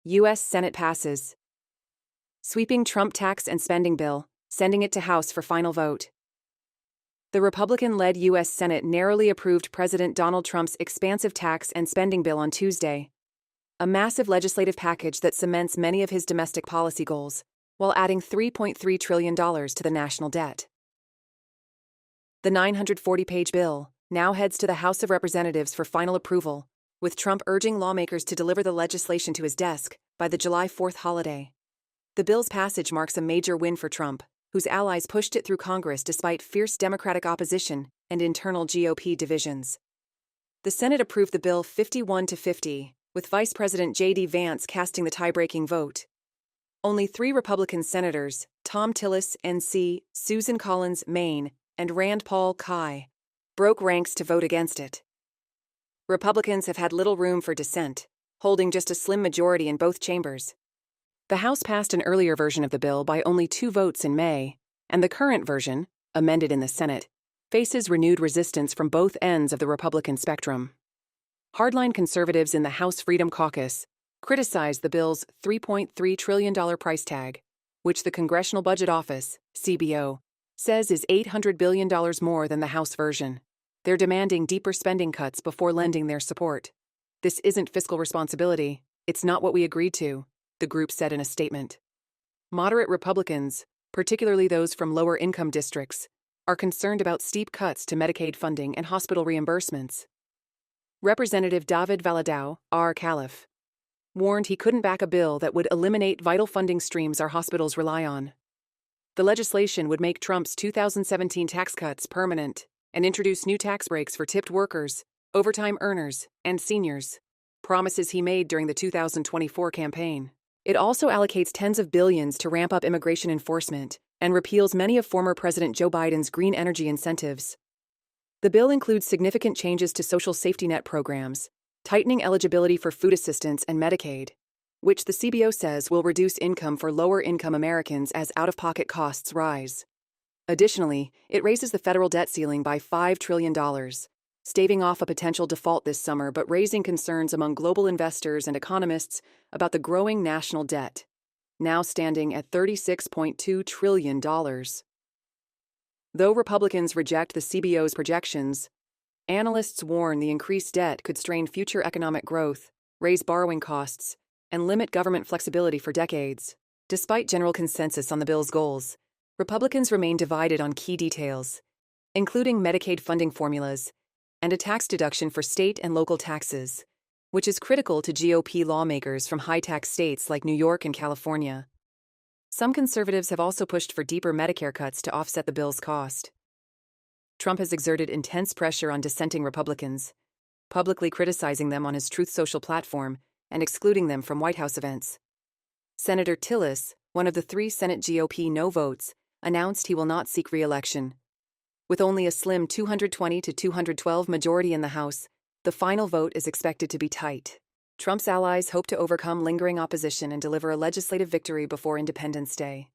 U.S. Senate passes. Sweeping Trump tax and spending bill, sending it to House for final vote. The Republican-led U.S. Senate narrowly approved President Donald Trump's expansive tax and spending bill on Tuesday, a massive legislative package that cements many of his domestic policy goals, while adding $3.3 trillion to the national debt. The 940-page bill now heads to the House of Representatives for final approval, with Trump urging lawmakers to deliver the legislation to his desk by the July 4th holiday. The bill's passage marks a major win for Trump, whose allies pushed it through Congress despite fierce Democratic opposition and internal GOP divisions. The Senate approved the bill 51-50, with Vice President JD Vance casting the tie-breaking vote. Only 3 Republican senators, Tom Tillis, NC, Susan Collins, Maine, and Rand Paul, Chi, broke ranks to vote against it. Republicans have had little room for dissent, holding just a slim majority in both chambers. The House passed an earlier version of the bill by only 2 votes in May, and the current version, amended in the Senate, faces renewed resistance from both ends of the Republican spectrum. Hardline conservatives in the House Freedom Caucus criticized the bill's $3.3 trillion price tag, which the Congressional Budget Office, CBO, says is $800 billion more than the House version. They're demanding deeper spending cuts before lending their support. This isn't fiscal responsibility. It's not what we agreed to, the group said in a statement. Moderate Republicans, particularly those from lower-income districts, are concerned about steep cuts to Medicaid funding and hospital reimbursements. Representative David Valadao, R. Calif, warned he couldn't back a bill that would eliminate vital funding streams our hospitals rely on. The legislation would make Trump's 2017 tax cuts permanent and introduce new tax breaks for tipped workers, overtime earners, and seniors, promises he made during the 2024 campaign. It also allocates tens of billions to ramp up immigration enforcement and repeals many of former President Joe Biden's green energy incentives. The bill includes significant changes to social safety net programs, tightening eligibility for food assistance and Medicaid, which the CBO says will reduce income for lower-income Americans as out-of-pocket costs rise. Additionally, it raises the federal debt ceiling by $5 trillion, staving off a potential default this summer but raising concerns among global investors and economists about the growing national debt, now standing at $36.2 trillion. Though Republicans reject the CBO's projections, analysts warn the increased debt could strain future economic growth, raise borrowing costs, and limit government flexibility for decades. Despite general consensus on the bill's goals, Republicans remain divided on key details, including Medicaid funding formulas and a tax deduction for state and local taxes, which is critical to GOP lawmakers from high-tax states like New York and California. Some conservatives have also pushed for deeper Medicare cuts to offset the bill's cost. Trump has exerted intense pressure on dissenting Republicans, publicly criticizing them on his Truth Social platform and excluding them from White House events. Senator Tillis, one of the 3 Senate GOP no votes, announced he will not seek re-election. With only a slim 220 to 212 majority in the House, the final vote is expected to be tight. Trump's allies hope to overcome lingering opposition and deliver a legislative victory before Independence Day.